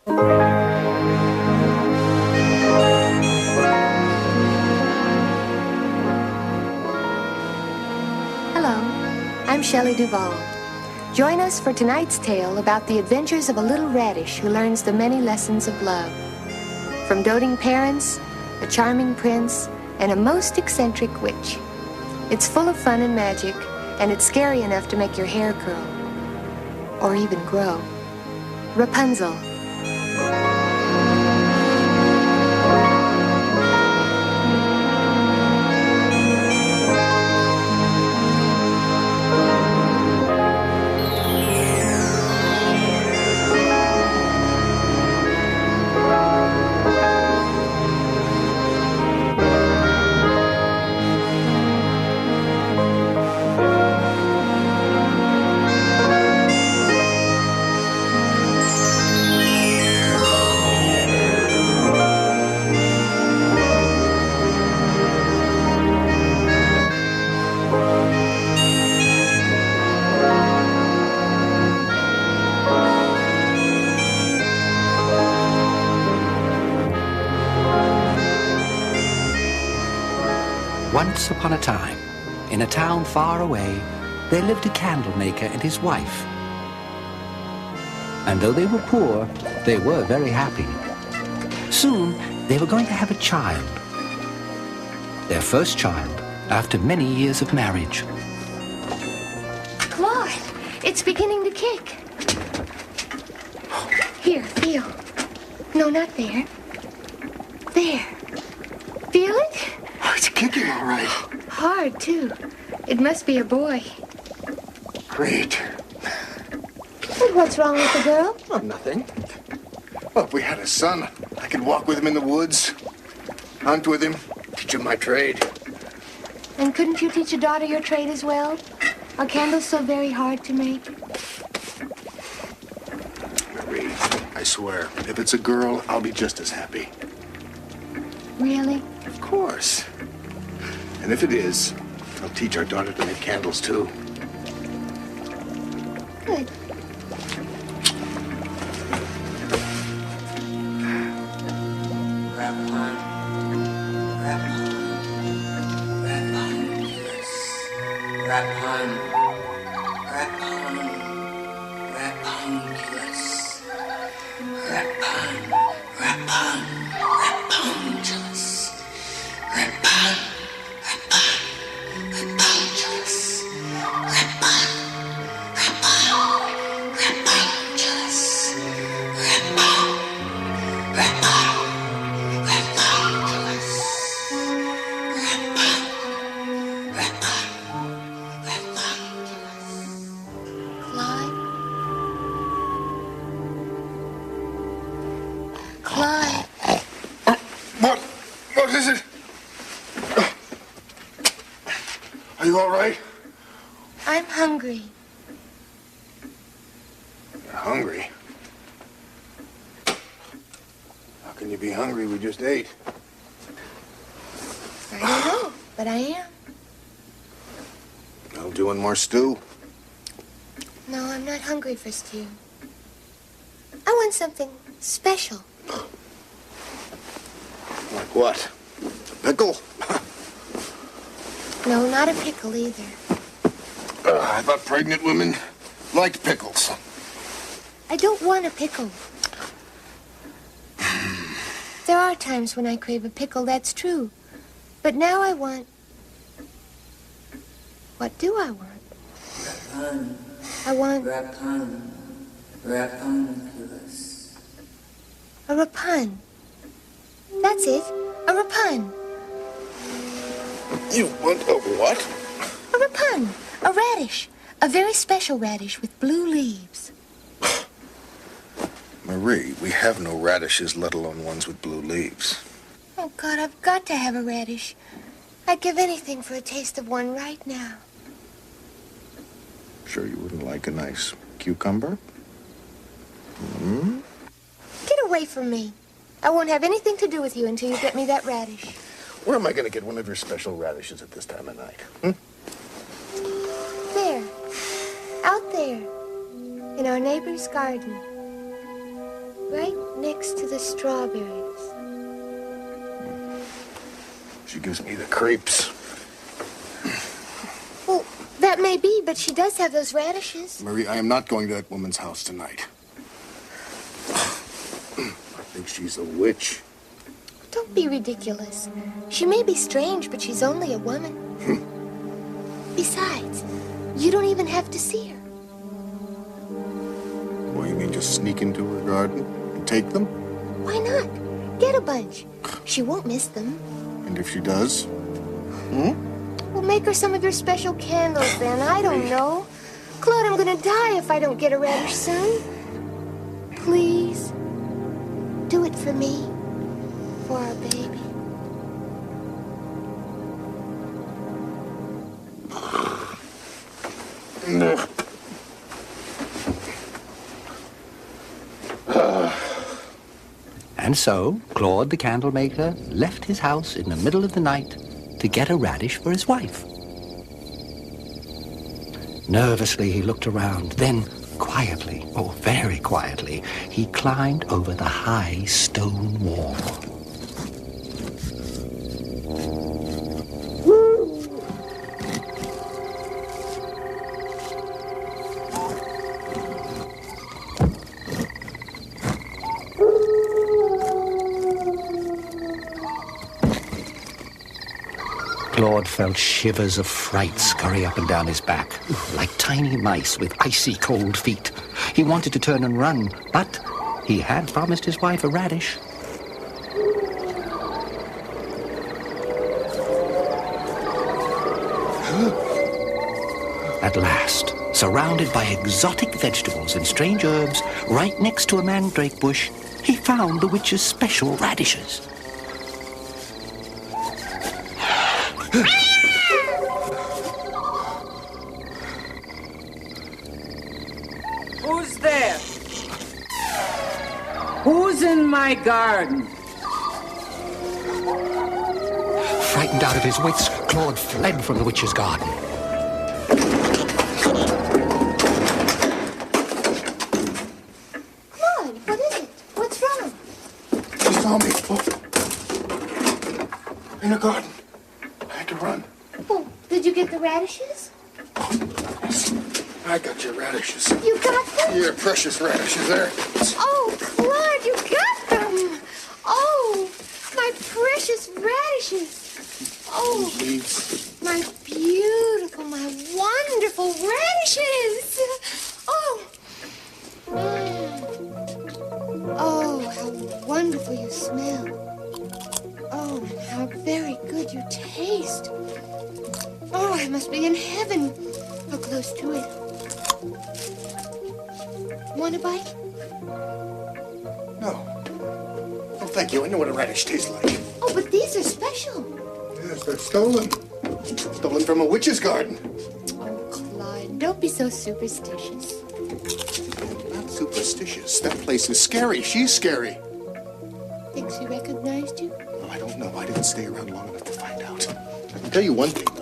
Hello, I'm Shelley Duvall. Join us for tonight's tale about the adventures of a little radish who learns the many lessons of love. From doting parents, a charming prince, and a most eccentric witch. It's full of fun and magic, and it's scary enough to make your hair curl. Or even grow. Rapunzel. Once upon a time, in a town far away, there lived a candle maker and his wife. And though they were poor, they were very happy. Soon, they were going to have a child. Their first child, after many years of marriage. Claude, it's beginning to kick. Here, feel. No, not there. There. Feel it? Oh, it's kicking all right. Hard, too. It must be a boy. Great. But what's wrong with the girl? Oh, nothing. Well, if we had a son, I could walk with him in the woods, hunt with him, teach him my trade. And couldn't you teach a daughter your trade as well? Are candles so very hard to make? Marie, I swear, if it's a girl, I'll be just as happy. Really? Of course. And if it is, I'll teach our daughter to make candles, too. Good. What is it? Are you all right? I'm hungry. You're hungry? How can you be hungry? We just ate. I don't know, but I am. I'll do one more stew. No, I'm not hungry for stew. I want something special. Like what? A pickle? No, not a pickle either. I thought pregnant women liked pickles. I don't want a pickle. There are times when I crave a pickle, that's true. But now I want... What do I want? Rapun. I want... Rapun. Rapunculus. A rapun. That's it. A rapun. You want a what? A rapun. A radish. A very special radish with blue leaves. Marie, we have no radishes, let alone ones with blue leaves. Oh, God, I've got to have a radish. I'd give anything for a taste of one right now. Sure you wouldn't like a nice cucumber? Hmm? Get away from me. I won't have anything to do with you until you get me that radish. Where am I going to get one of your special radishes at this time of night? There. Out there. In our neighbor's garden. right next to the strawberries. She gives me the creeps. Well, that may be, but she does have those radishes. Marie, I am not going to that woman's house tonight. I think she's a witch. Don't be ridiculous. She may be strange, but she's only a woman. Besides, you don't even have to see her. What, you mean just sneak into her garden and take them? Why not? Get a bunch. She won't miss them. And if she does? Well, make her some of your special candles then. I don't know. Claude, I'm gonna die if I don't get a radish soon. Please, do it for me. For our baby. And so, Claude the candlemaker left his house in the middle of the night to get a radish for his wife. Nervously, he looked around. Then, quietly, oh, very quietly, he climbed over the high stone wall. Claude felt shivers of fright scurry up and down his back, like tiny mice with icy cold feet. He wanted to turn and run, but he had promised his wife a radish. At last, surrounded by exotic vegetables and strange herbs, right next to a mandrake bush, he found the witch's special radishes. Who's there? Who's in my garden? Frightened out of his wits, Claude fled from the witch's garden. Claude, what is it? What's wrong? She saw me. In the garden. I had to run. Oh, did you get the radishes? Yes. I got your radishes. You got them? Your precious radishes there. Oh, Claude, you got them! Oh, my precious radishes! Oh, Leaves. my beautiful, my wonderful radishes! Oh! Oh, how wonderful you smell. Oh, and how very good you taste. Oh, I must be in heaven. How close to it. Want a bite? No. Oh, thank you. I know what a radish tastes like. Oh, but these are special. Yes, they're stolen. Stolen from a witch's garden. Oh, Clyde, don't be so superstitious. Not superstitious. That place is scary. She's scary. Thinks he recognized you? Well, I don't know. I didn't stay around long enough to find out. I can tell you one thing, though.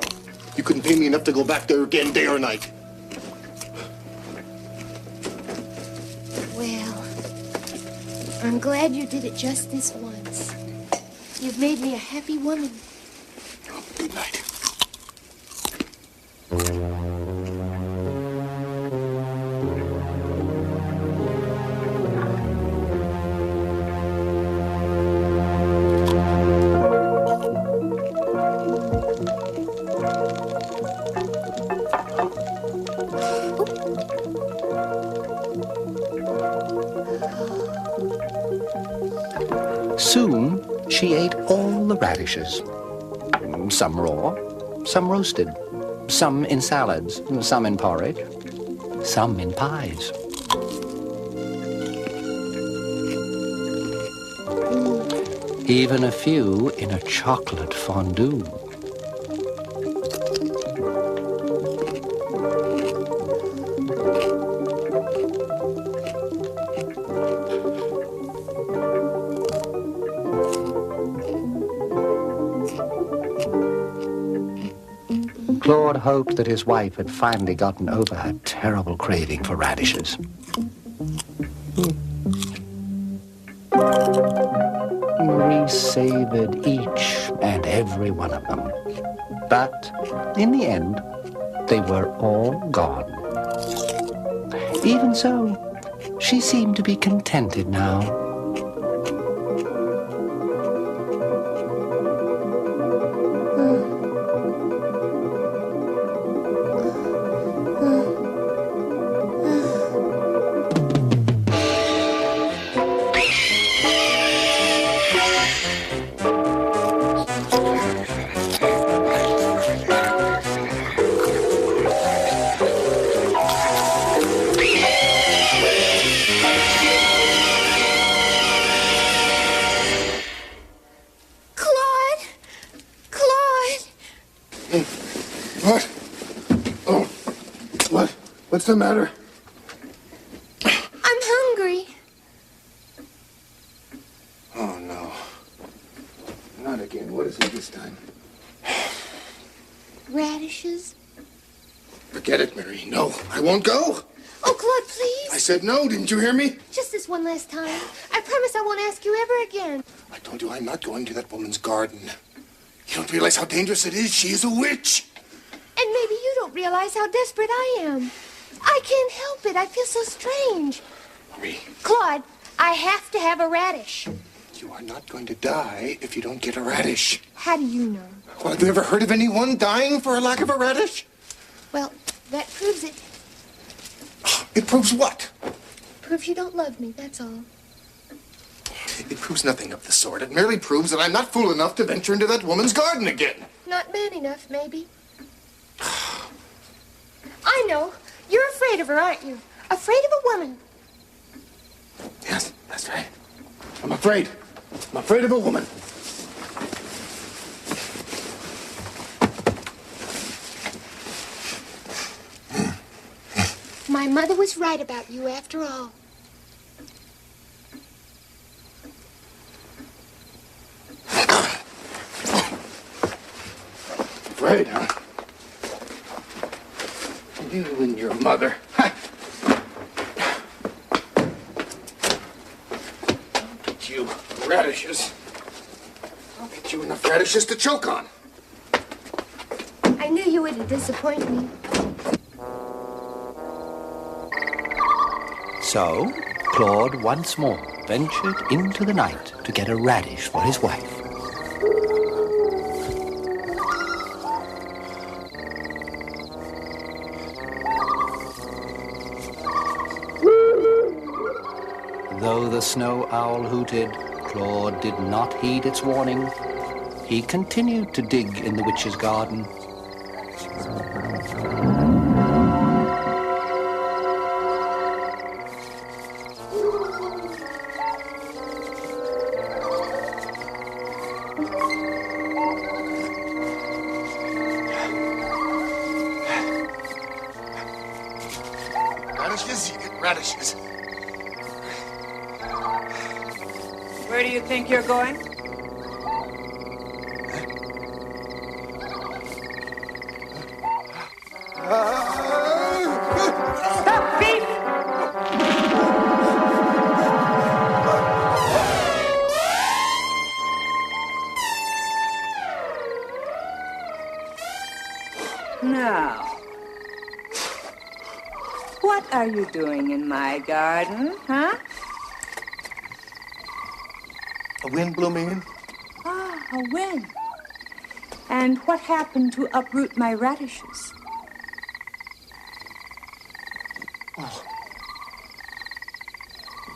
You couldn't pay me enough to go back there again, day or night. Well, I'm glad you did it just this once. You've made me a happy woman. Oh, good night. Soon, she ate all the radishes. Some raw, some roasted, some in salads, some in porridge, some in pies. Even a few in a chocolate fondue. Claude hoped that his wife had finally gotten over her terrible craving for radishes. every one of them. But in the end, they were all gone. Even so, she seemed to be contented now. What? Oh, what? What's the matter? I'm hungry. Oh, no. Not again. What is it this time? Radishes. Forget it, Mary. No, I won't go. Oh, Claude, please. I said no. Didn't you hear me? Just this one last time. I promise I won't ask you ever again. I told you I'm not going to that woman's garden. You don't realize how dangerous it is. She is a witch. And maybe you don't realize how desperate I am. I can't help it. I feel so strange. Marie, Claude, I have to have a radish. you are not going to die if you don't get a radish. How do you know? Well, have you ever heard of anyone dying for a lack of a radish? Well, that proves it. It proves what? Proves you don't love me, that's all. It proves nothing of the sort. It merely proves that I'm not fool enough to venture into that woman's garden again. Not man enough, maybe. I know. You're afraid of her, aren't you? Afraid of a woman. Yes, that's right. I'm afraid. I'm afraid of a woman. My mother was right about you after all. Afraid, huh? You and your mother. I'll get you radishes. I'll get you enough radishes to choke on. I knew you wouldn't disappoint me. So, Claude once more ventured into the night to get a radish for his wife. Though the snow owl hooted, Claude did not heed its warning. He continued to dig in the witch's garden. Radishes? You get radishes. Where do you think you're going? Stop, thief! Now, what are you doing in my garden, huh? A wind blew me in. Ah, a wind. And what happened to uproot my radishes? Well,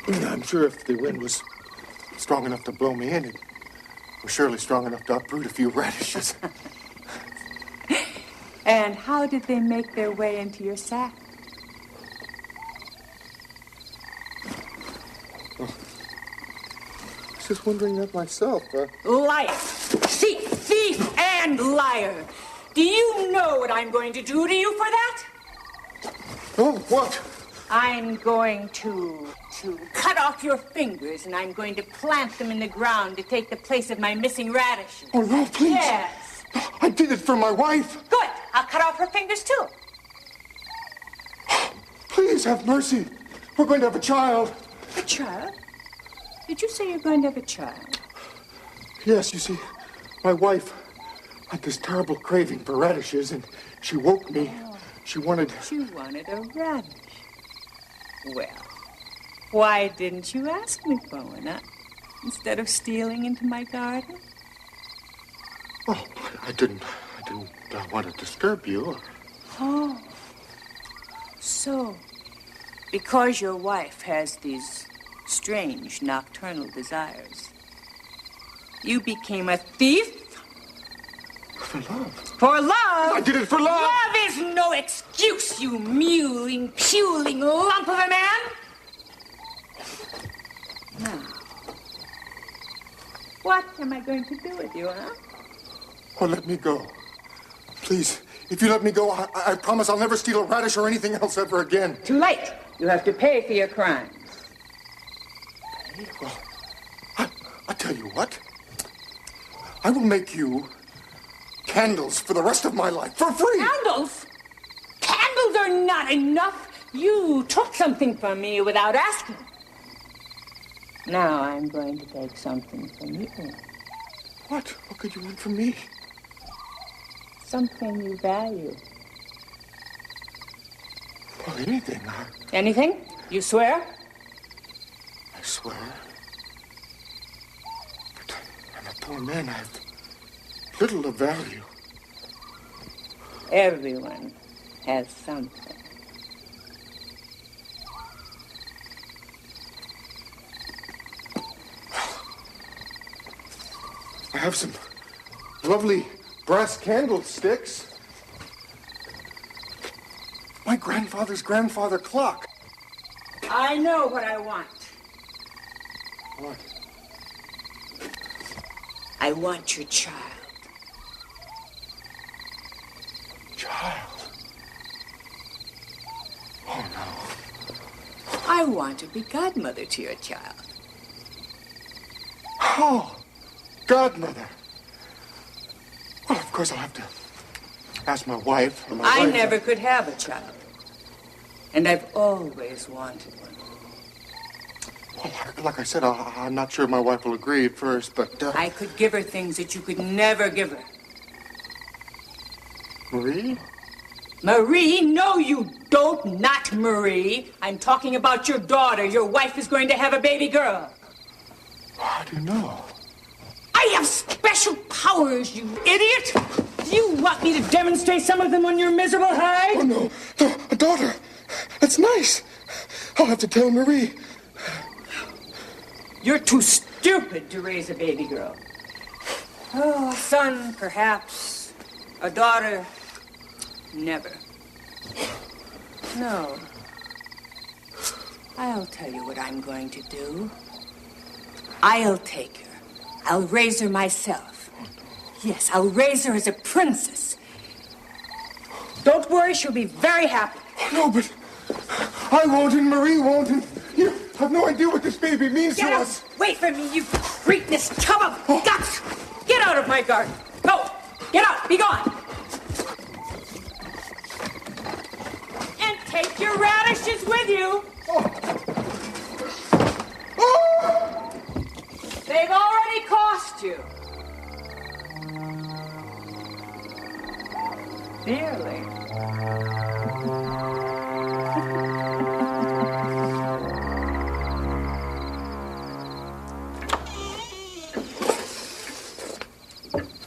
I'm sure if the wind was strong enough to blow me in, it was surely strong enough to uproot a few radishes. And how did they make their way into your sack? I was just wondering that myself. Liar! Thief and liar! Do you know what I'm going to do to you for that? Oh, what? I'm going to cut off your fingers, and I'm going to plant them in the ground to take the place of my missing radishes. Oh, no, please. Yes. I did it for my wife. Good. I'll cut off her fingers, too. Please have mercy. We're going to have a child. A child? Did you say you're going to have a child? Yes, you see, my wife had this terrible craving for radishes, and she woke me. She wanted a radish. Well, why didn't you ask me for one, huh? Instead of stealing into my garden? Oh, I didn't want to disturb you. Oh. So, because your wife has these strange nocturnal desires, you became a thief? For love. For love? I did it for love! Love is no excuse, you mewling, puling lump of a man! Now, what am I going to do with you, huh? Oh, let me go. Please, if you let me go, I promise I'll never steal a radish or anything else ever again. Too late. You have to pay for your crimes. Well, I'll tell you what. I will make you candles for the rest of my life, for free! Candles? Candles are not enough. You took something from me without asking. Now I'm going to take something from you. What? What could you want from me? Something you value. Well, anything. Anything? You swear? I swear. But I'm a poor man. I have little of value. Everyone has something. I have some lovely brass candlesticks. My grandfather's grandfather clock. I know what I want. What? I want your child. Child? Oh, no. I want to be godmother to your child. Oh, godmother. Well, of course I'll have to ask my wife. I never could have a child. And I've always wanted one. Well, like I said, I'm not sure my wife will agree at first, but... I could give her things that you could never give her. Marie? Marie? No, you don't. Not Marie. I'm talking about your daughter. Your wife is going to have a baby girl. How do you know? I have special powers, you idiot! Do you want me to demonstrate some of them on your miserable hide? Oh, no. No, a daughter. That's nice. I'll have to tell Marie. You're too stupid to raise a baby girl. Oh, a son, perhaps. A daughter, never. No. I'll tell you what I'm going to do. I'll take her. I'll raise her myself. Yes, I'll raise her as a princess. Don't worry, she'll be very happy. No, but I won't and Marie won't, and you have no idea what this baby means to us. Wait for me, you cretinous tub of guts! Get out of my garden. Go! Get out! Be gone! And take your radishes with you. They've already cost you. Dearly.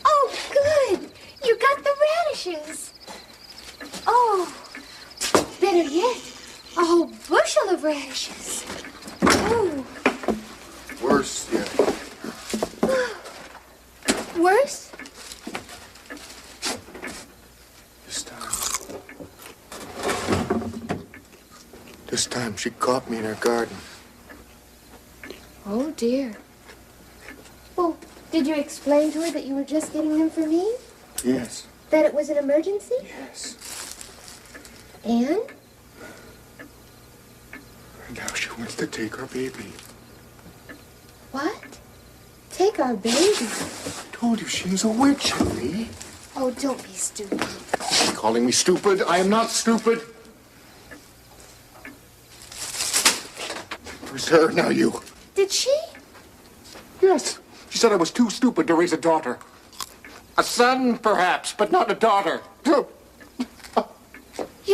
Oh, good. You got the radishes. Oh, better yet, a whole bushel of radishes. Oh. Worse yet. Worse? This time she caught me in her garden. Oh, dear. Well, did you explain to her that you were just getting them for me? Yes. That it was an emergency? Yes. And? And now she wants to take our baby. What? Take our baby? I told you she's a witch, Henry. Oh, don't be stupid. Calling me stupid? I am not stupid. First her, now you. Did she? Yes. She said I was too stupid to raise a daughter. A son, perhaps, but not a daughter. You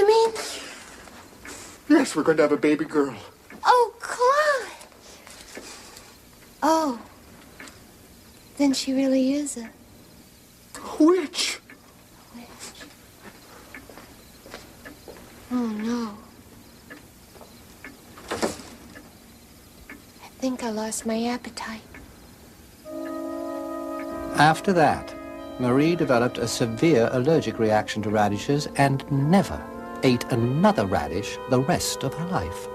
mean? Yes, we're going to have a baby girl. Oh, Claude. Oh. Then she really is a Witch. witch. Oh, no. I think I lost my appetite. After that, Marie developed a severe allergic reaction to radishes and never ate another radish the rest of her life.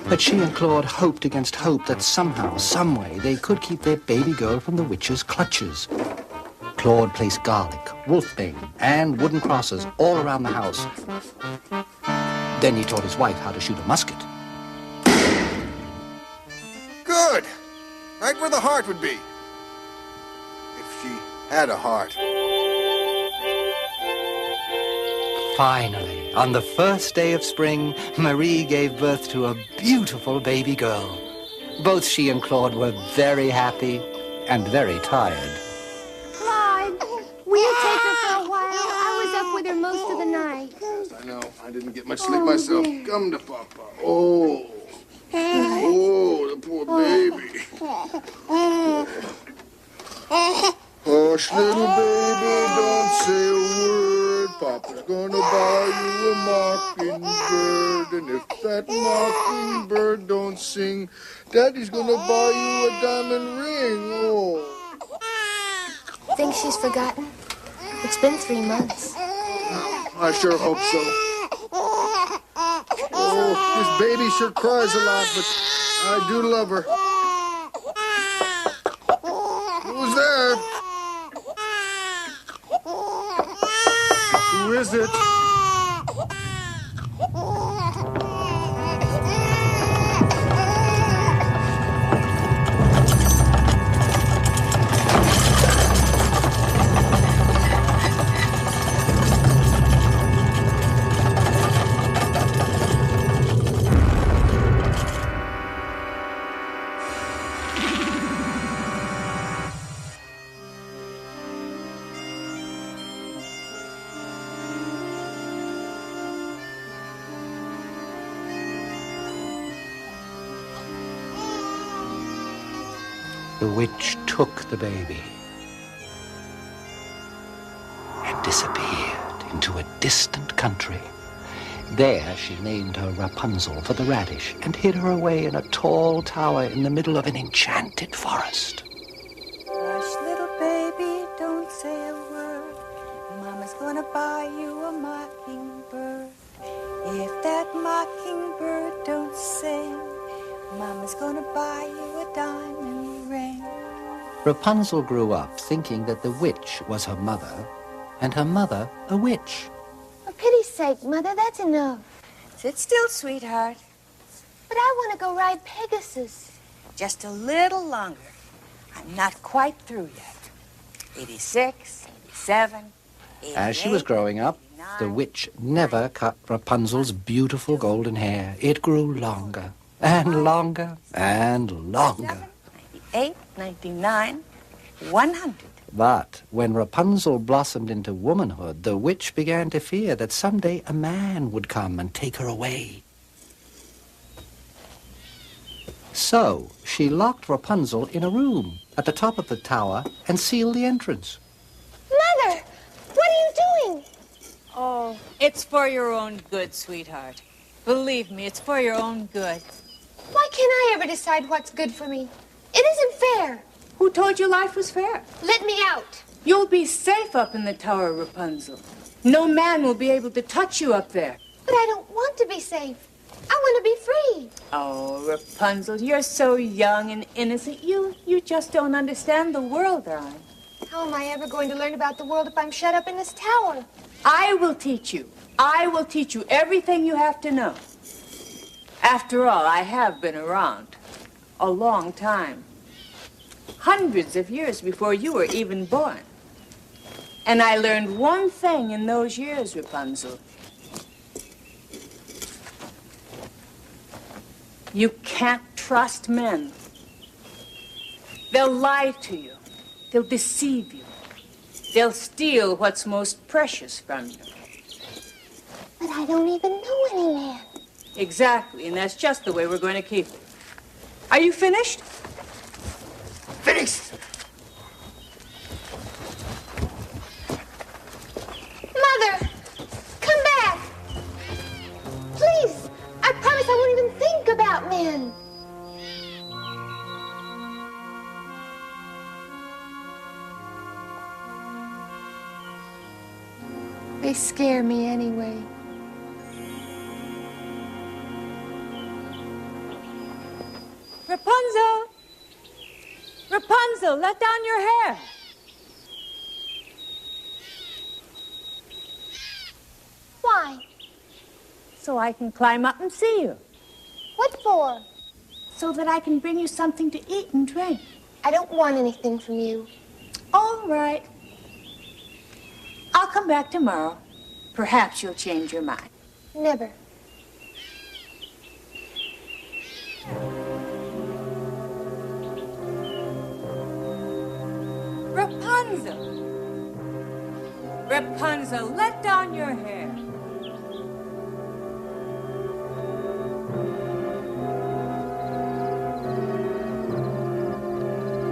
But she and Claude hoped against hope that somehow, someway, they could keep their baby girl from the witch's clutches. Claude placed garlic, wolfbane, and wooden crosses all around the house. Then he taught his wife how to shoot a musket. Good. Right where the heart would be. If she had a heart. Finally, on the first day of spring, Marie gave birth to a beautiful baby girl. Both she and Claude were very happy and very tired. Claude, will you take her for a while? I was up with her most of the night. Yes, I know. I didn't get much sleep myself. Come to Papa. Oh. Oh, the poor baby. Hush, little baby, don't say a word. Papa's gonna buy you a mockingbird. And if that mockingbird don't sing, Daddy's gonna buy you a diamond ring. Oh. Think she's forgotten? It's been 3 months. I sure hope so. Oh, this baby sure cries a lot, but I do love her. Who's there? Who is it? The witch took the baby and disappeared into a distant country. There she named her Rapunzel for the radish and hid her away in a tall tower in the middle of an enchanted forest. Hush, little baby, don't say a word. Mama's gonna buy you a mockingbird. If that mockingbird don't sing, Mama's gonna buy you a diamond ring. Rapunzel grew up thinking that the witch was her mother and her mother a witch. For pity's sake, Mother, that's enough. Sit still, sweetheart. But I want to go ride Pegasus. Just a little longer. I'm not quite through yet. 86, 87, 88. As she was growing up, the witch never cut Rapunzel's beautiful golden hair. It grew longer and longer and longer. 98, 99, 100. But when Rapunzel blossomed into womanhood, the witch began to fear that someday a man would come and take her away. So she locked Rapunzel in a room at the top of the tower and sealed the entrance. Mother, what are you doing? Oh, it's for your own good, sweetheart. Believe me, it's for your own good. Why can't I ever decide what's good for me? It isn't fair. Who told you life was fair? Let me out. You'll be safe up in the tower, Rapunzel. No man will be able to touch you up there. But I don't want to be safe. I want to be free. Oh, Rapunzel, you're so young and innocent. You just don't understand the world, darling. How am I ever going to learn about the world if I'm shut up in this tower? I will teach you. I will teach you everything you have to know. After all, I have been around a long time. Hundreds of years before you were even born. And I learned one thing in those years, Rapunzel. You can't trust men. They'll lie to you. They'll deceive you. They'll steal what's most precious from you. But I don't even know any man. Exactly, and that's just the way we're going to keep it. Are you finished? Finished! Mother! Come back! Please! I promise I won't even think about men. They scare me anyway. Rapunzel! Rapunzel, let down your hair. Why? So I can climb up and see you. What for? So that I can bring you something to eat and drink. I don't want anything from you. All right. I'll come back tomorrow. Perhaps you'll change your mind. Never. Rapunzel! Rapunzel, let down your hair.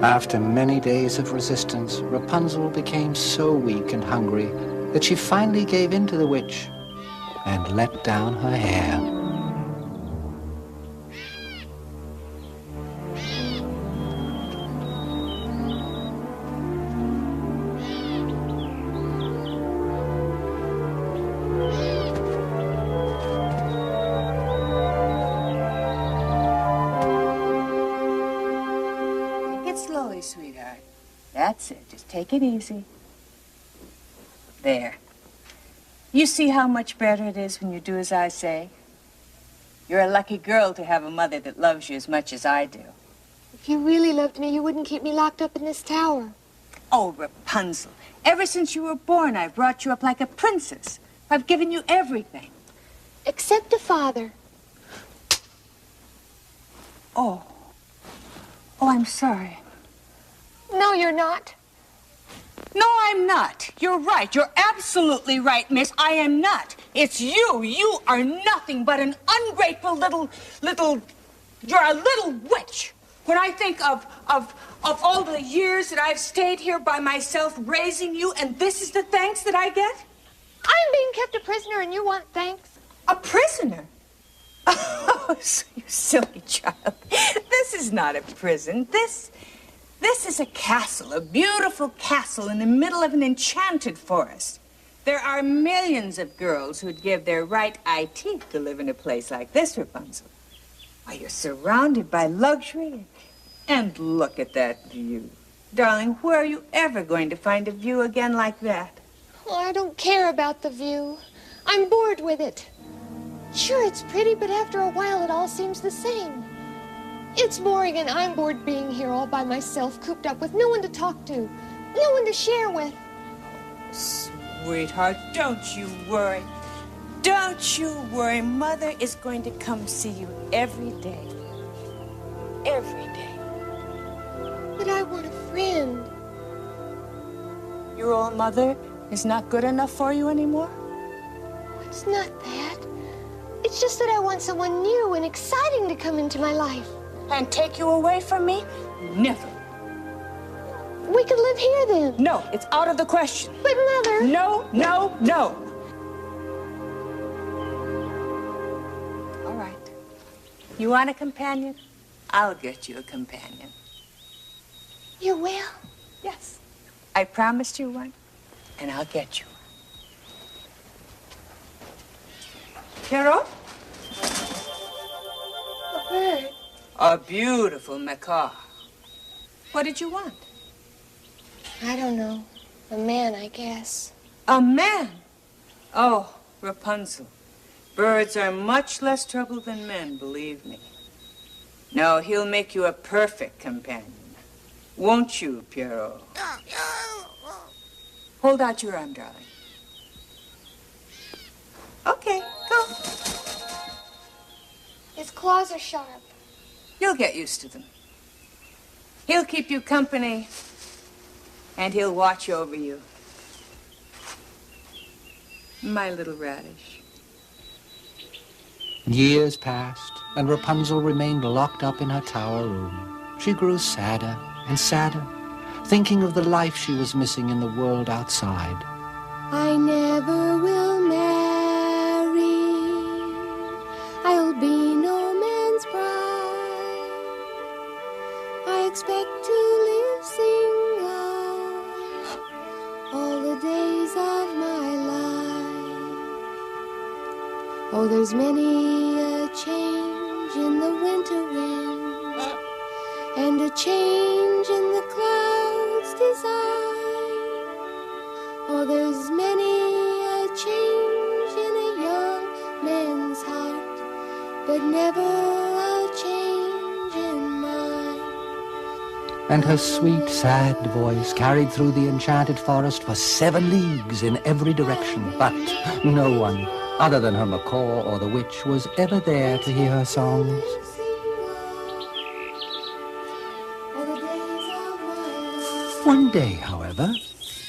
After many days of resistance, Rapunzel became so weak and hungry that she finally gave in to the witch and let down her hair. Slowly, sweetheart. That's it. Just take it easy. There. You see how much better it is when you do as I say? You're a lucky girl to have a mother that loves you as much as I do. If you really loved me, you wouldn't keep me locked up in this tower. Oh, Rapunzel, ever since you were born, I've brought you up like a princess. I've given you everything. Except a father. Oh. Oh, I'm sorry. No, you're not. No, I'm not. You're right. You're absolutely right, miss. I am not. It's you. You are nothing but an ungrateful little... You're a little witch. When I think of all the years that I've stayed here by myself raising you, and this is the thanks that I get? I'm being kept a prisoner and you want thanks? A prisoner? Oh, you silly child. This is not a prison. This is a castle, a beautiful castle in the middle of an enchanted forest. There are millions of girls who'd give their right eye teeth to live in a place like this, Rapunzel. Why, you're surrounded by luxury. And look at that view. Darling, where are you ever going to find a view again like that? Well, I don't care about the view. I'm bored with it. Sure, it's pretty, but after a while it all seems the same. It's boring, and I'm bored being here all by myself, cooped up with no one to talk to, no one to share with. Sweetheart, don't you worry. Don't you worry. Mother is going to come see you every day. Every day. But I want a friend. Your old mother is not good enough for you anymore? It's not that. It's just that I want someone new and exciting to come into my life. And take you away from me? Never. We could live here then. No, it's out of the question. But Mother... No, no, no. All right. You want a companion? I'll get you a companion. You will? Yes. I promised you one, and I'll get you one. Carol? A bird. A beautiful macaw. What did you want? I don't know. A man, I guess. A man? Oh, Rapunzel. Birds are much less trouble than men, believe me. No, he'll make you a perfect companion. Won't you, Pierrot? Hold out your arm, darling. Okay, go. His claws are sharp. You'll get used to them. He'll keep you company And he'll watch over you. My little radish. Years passed, and Rapunzel remained locked up in her tower room. She grew sadder and sadder, thinking of the life she was missing in the world outside. I never will marry. I'll be no man's bride. I expect to live single all the days of my life. Oh, there's many a change in the winter wind, and a change in the clouds' design. Oh, there's many a change in a young man's heart, but never a change in mine. And her sweet, sad voice carried through the enchanted forest for 7 leagues in every direction, but no one, other than her macaw or the witch, was ever there to hear her songs. One day, however,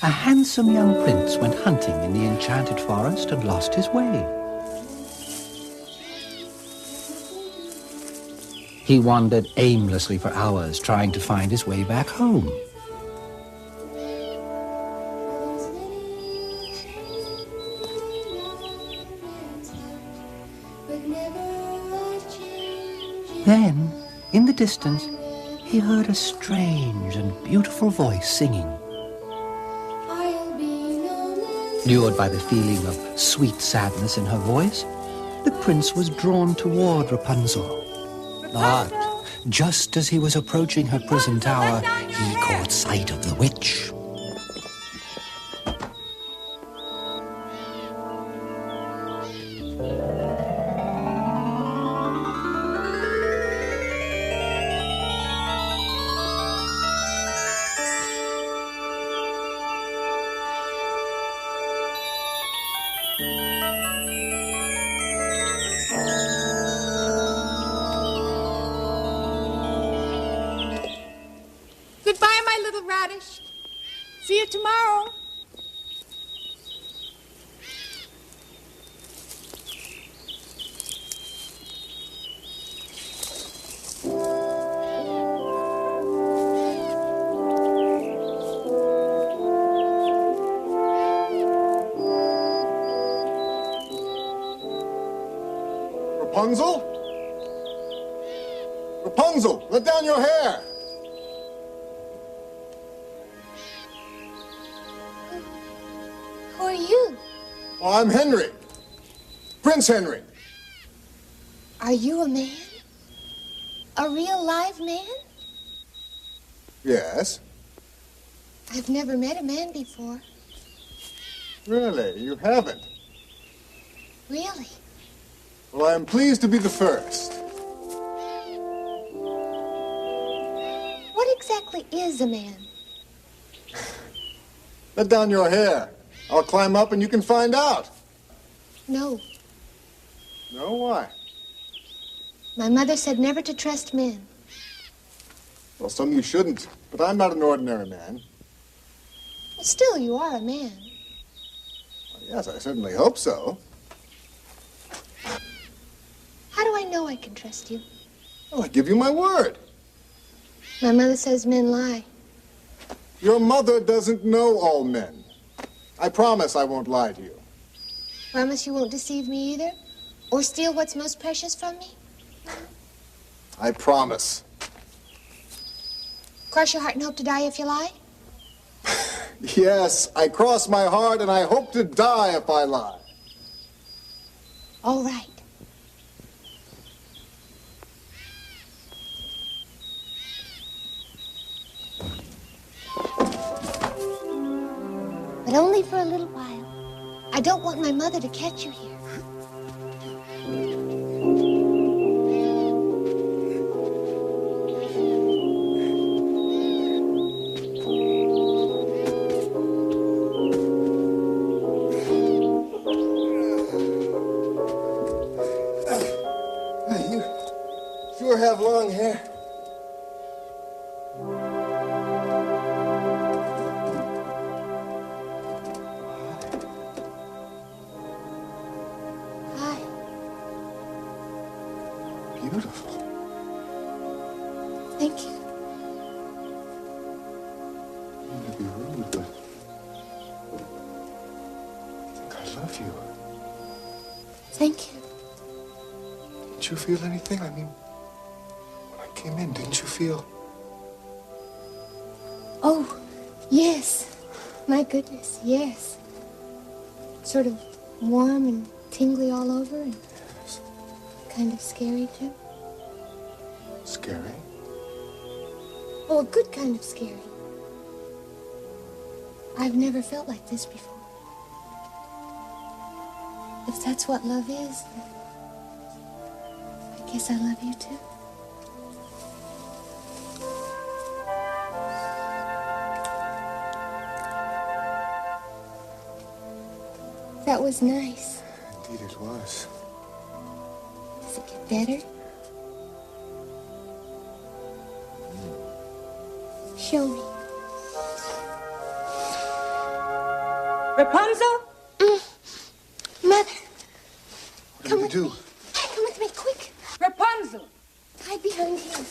a handsome young prince went hunting in the enchanted forest and lost his way. He wandered aimlessly for hours, trying to find his way back home. Then, in the distance, he heard a strange and beautiful voice singing. Lured by the feeling of sweet sadness in her voice, the prince was drawn toward Rapunzel. But just as he was approaching her prison tower, he caught sight of the witch. Goodbye, my little radish. See you tomorrow. Rapunzel? Rapunzel, let down your hair! Who are you? Oh, I'm Henry. Prince Henry. Are you a man? A real live man? Yes. I've never met a man before. Really, you haven't? Really? Well, I am pleased to be the first. What exactly is a man? Let down your hair. I'll climb up and you can find out. No. No, why? My mother said never to trust men. Well, some you shouldn't, but I'm not an ordinary man. Still, you are a man. Well, yes, I certainly hope so. How do I know I can trust you? Well, I give you my word. My mother says men lie. Your mother doesn't know all men. I promise I won't lie to you. Promise you won't deceive me either? Or steal what's most precious from me? I promise. Cross your heart and hope to die if you lie? Yes, I cross my heart and I hope to die if I lie. All right. But only for a little while. I don't want my mother to catch you here. You sure have long hair. Thank you. I don't mean to be rude, but I think I love you. Thank you. Did you feel anything? I mean, when I came in, didn't you feel? Oh, yes. My goodness, yes. Sort of warm and tingly all over and kind of scary, too. Scary? Oh, a good kind of scary. I've never felt like this before. If that's what love is, then I guess I love you, too. That was nice. Indeed it was. Does it get better? Show me. Rapunzel? Mother, What do we do? come with me, quick. Rapunzel! Hide behind here.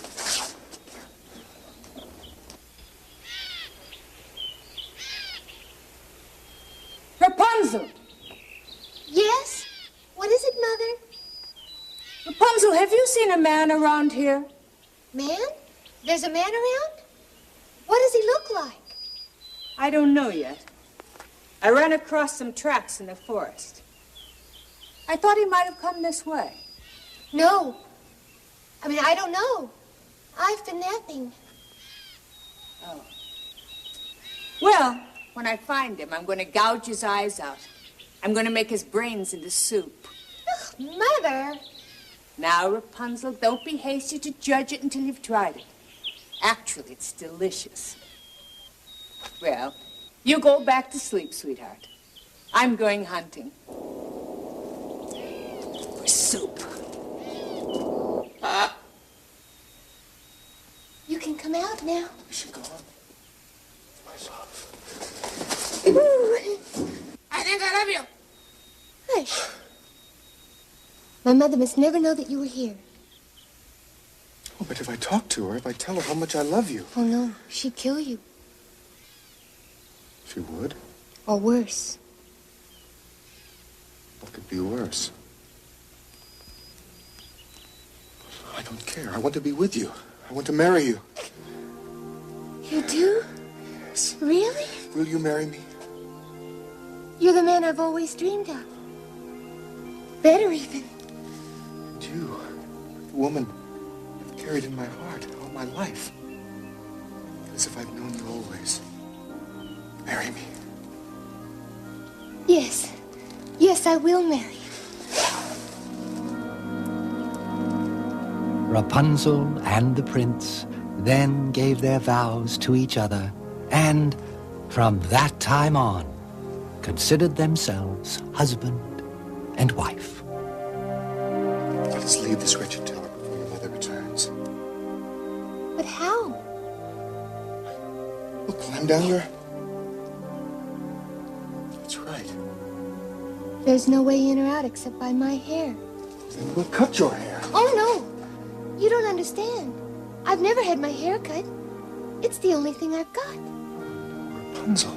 Rapunzel! Yes? What is it, Mother? Rapunzel, have you seen a man around here? Man? There's a man around? What does he look like? I don't know yet. I ran across some tracks in the forest. I thought he might have come this way. No. I don't know. I've been napping. Oh. Well, when I find him, I'm going to gouge his eyes out. I'm going to make his brains into soup. Ugh, Mother. Now, Rapunzel, don't be hasty to judge it until you've tried it. Actually, it's delicious. Well, you go back to sleep, sweetheart. I'm going hunting. For soup. You can come out now. Is she gone? My love. I think I love you. Hush. My mother must never know that you were here. Oh, but if I talk to her, if I tell her how much I love you. Oh, no. She'd kill you. She would? Or worse. What could be worse? I don't care. I want to be with you. I want to marry you. You do? Yes. Really? Will you marry me? You're the man I've always dreamed of. Better even. And you, the woman I've carried in my heart all my life. As if I've known you always. Marry me. Yes. Yes, I will marry you. Rapunzel and the prince then gave their vows to each other, and from that time on, considered themselves husband and wife. Let us leave this wretched tower before your mother returns. But how? We'll climb down your... That's right. There's no way in or out except by my hair. Then we'll cut your hair. Oh, no. You don't understand. I've never had my hair cut. It's the only thing I've got. Rapunzel,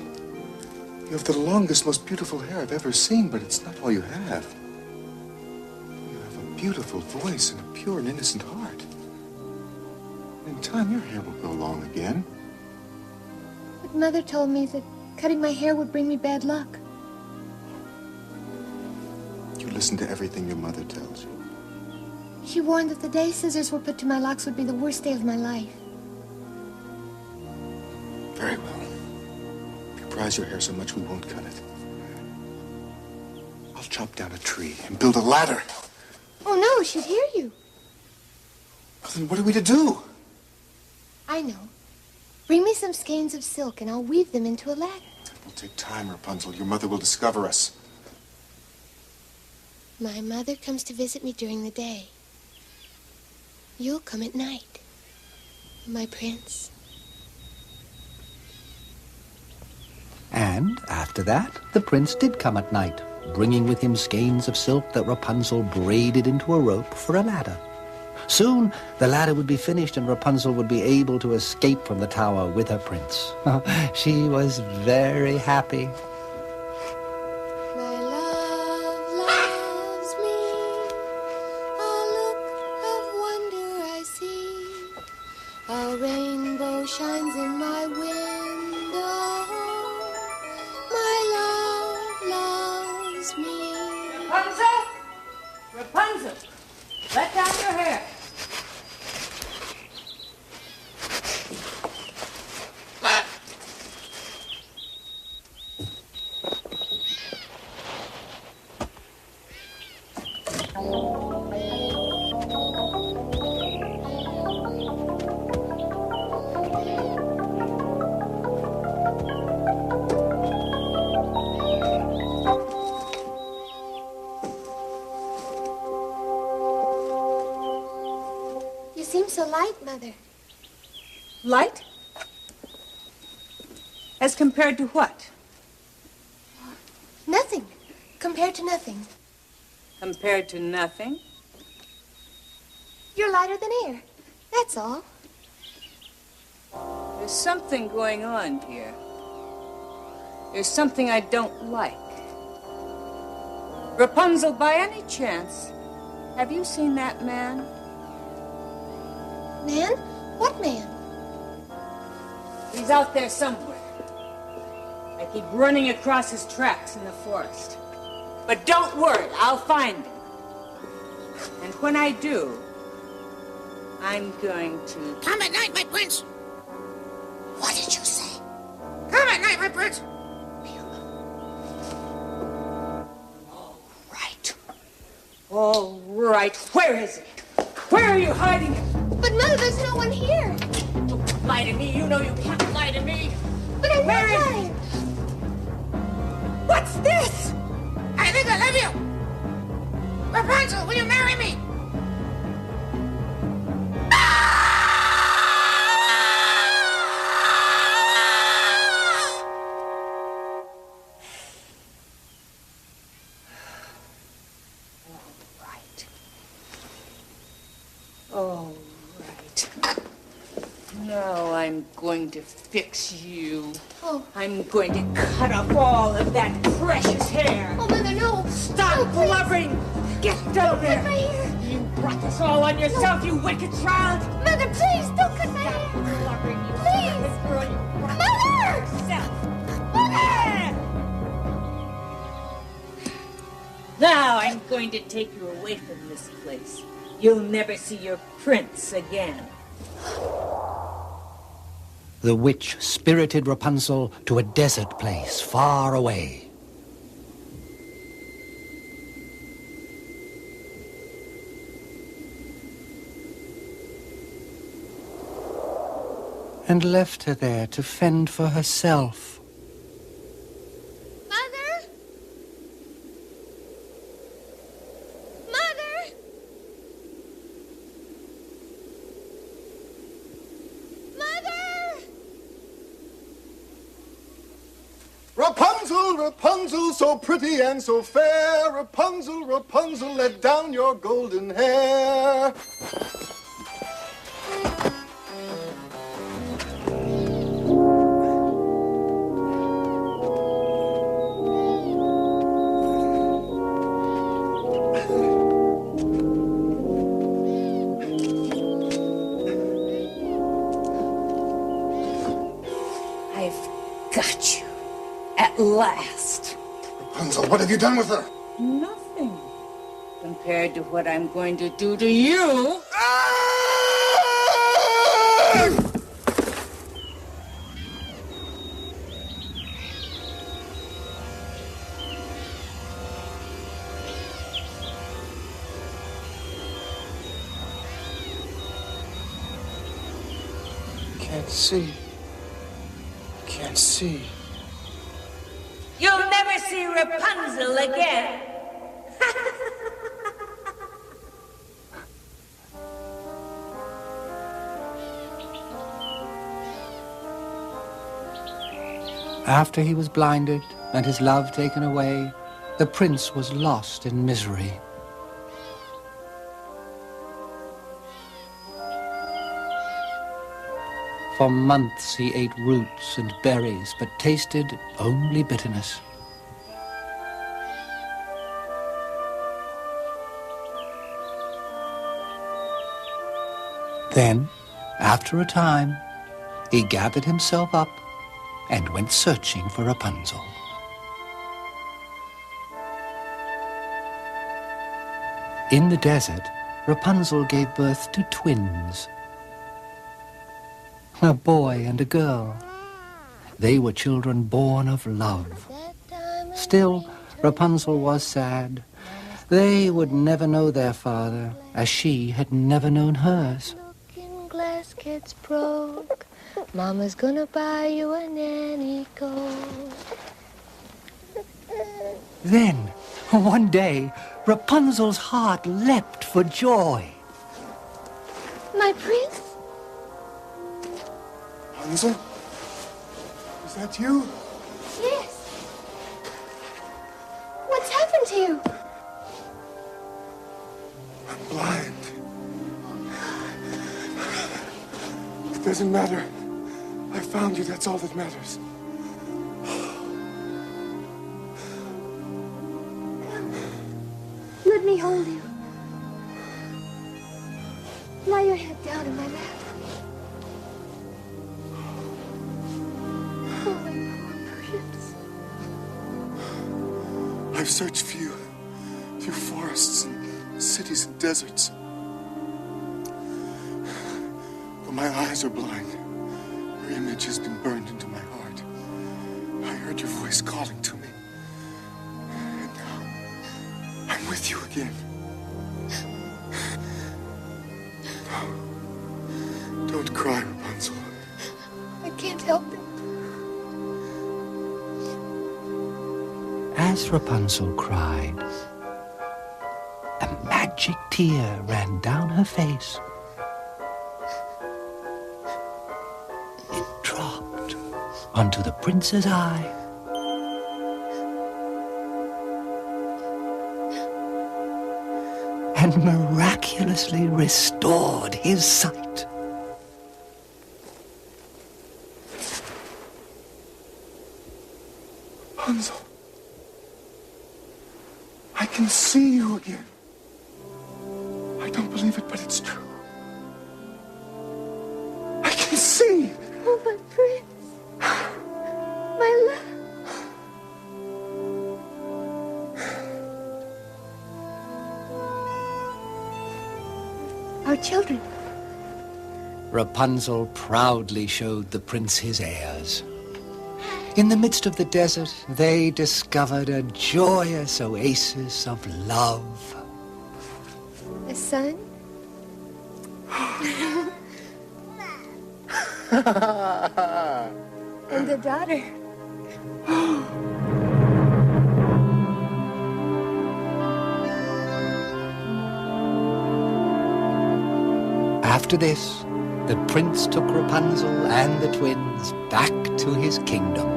you have the longest, most beautiful hair I've ever seen, but it's not all you have. You have a beautiful voice and a pure and innocent heart. In time, your hair will grow long again. But Mother told me that cutting my hair would bring me bad luck. You listen to everything your mother tells you. She warned that the day scissors were put to my locks would be the worst day of my life. Very well. If you prize your hair so much, we won't cut it. I'll chop down a tree and build a ladder. Oh, no, she'd hear you. Well, then what are we to do? I know. Bring me some skeins of silk and I'll weave them into a ladder. It will take time, Rapunzel. Your mother will discover us. My mother comes to visit me during the day. You'll come at night, my prince. And after that, the prince did come at night, bringing with him skeins of silk that Rapunzel braided into a rope for a ladder. Soon the ladder would be finished and Rapunzel would be able to escape from the tower with her prince. She was very happy. My love loves me. A look of wonder I see. A rainbow shines in my window. My love loves me. Rapunzel! Rapunzel! Let down your hair. You seem so light, Mother. Light? As compared to what? Nothing. Compared to nothing. Compared to nothing? You're lighter than air. That's all. There's something going on here. There's something I don't like. Rapunzel, by any chance, have you seen that man? Man? What man? He's out there somewhere. I keep running across his tracks in the forest. But don't worry, I'll find him. And when I do, I'm going to... Come at night, my prince. What did you say? Come at night, my prince. All right, where is he? Where are you hiding him? But Mother, there's no one here. Don't lie to me, you know you can't lie to me. But I Where is won't he? lie. What's this? I think I love you. Rapunzel, will you marry me? All right. Now I'm going to fix you. Oh. I'm going to cut off all of that precious hair. Oh, Mother, no. Stop No, please. blubbering! Get down Cut there! my hair. You brought this all on yourself, you wicked child! Mother, please, don't cut my Stop hair. blubbering, you Please. stupid girl! You brought Mother! this on yourself! Mother! Now I'm going to take you away from this place. You'll never see your prince again. The witch spirited Rapunzel to a desert place far away. And left her there to fend for herself. Mother? Mother? Mother? Rapunzel, Rapunzel, so pretty and so fair. Rapunzel, Rapunzel, let down your golden hair. I've got you. At last. Rapunzel, what have you done with her? Nothing. Compared to what I'm going to do to you. Can't see. Can't see. You'll never see Rapunzel again. After he was blinded and his love taken away, the prince was lost in misery. For months he ate roots and berries, but tasted only bitterness. Then, after a time, he gathered himself up and went searching for Rapunzel. In the desert, Rapunzel gave birth to twins, a boy and a girl. They were children born of love. Still, Rapunzel was sad. They would never know their father, as she had never known hers. Looking glass gets broke. Mama's gonna buy you a nanny coat. Then, one day, Rapunzel's heart leapt for joy. My prince? Rapunzel? Is that you? Yes. What's happened to you? I'm blind. It doesn't matter. I found you, that's all that matters. Let me hold you. Lie your head down in my lap. Oh, my poor prince. I've searched for you through forests and cities and deserts. But my eyes are blind. Your image has been burned into my heart. I heard your voice calling to me. And now I'm with you again. No. Don't cry, Rapunzel. I can't help it. As Rapunzel cried, a magic tear ran down her face. It dropped onto the prince's eye. And miraculously restored his sight. Rapunzel. I can see you again. I don't believe it, but it's true. I can see. Oh, my prince. My love. Our children. Rapunzel proudly showed the prince his heirs. In the midst of the desert, they discovered a joyous oasis of love. A son. And a daughter. After this, the prince took Rapunzel and the twins back to his kingdom.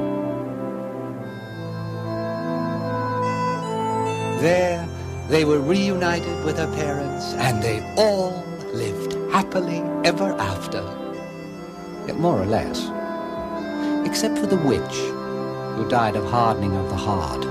There, they were reunited with her parents, and they all lived happily ever after. Yet more or less. Except for the witch, who died of hardening of the heart.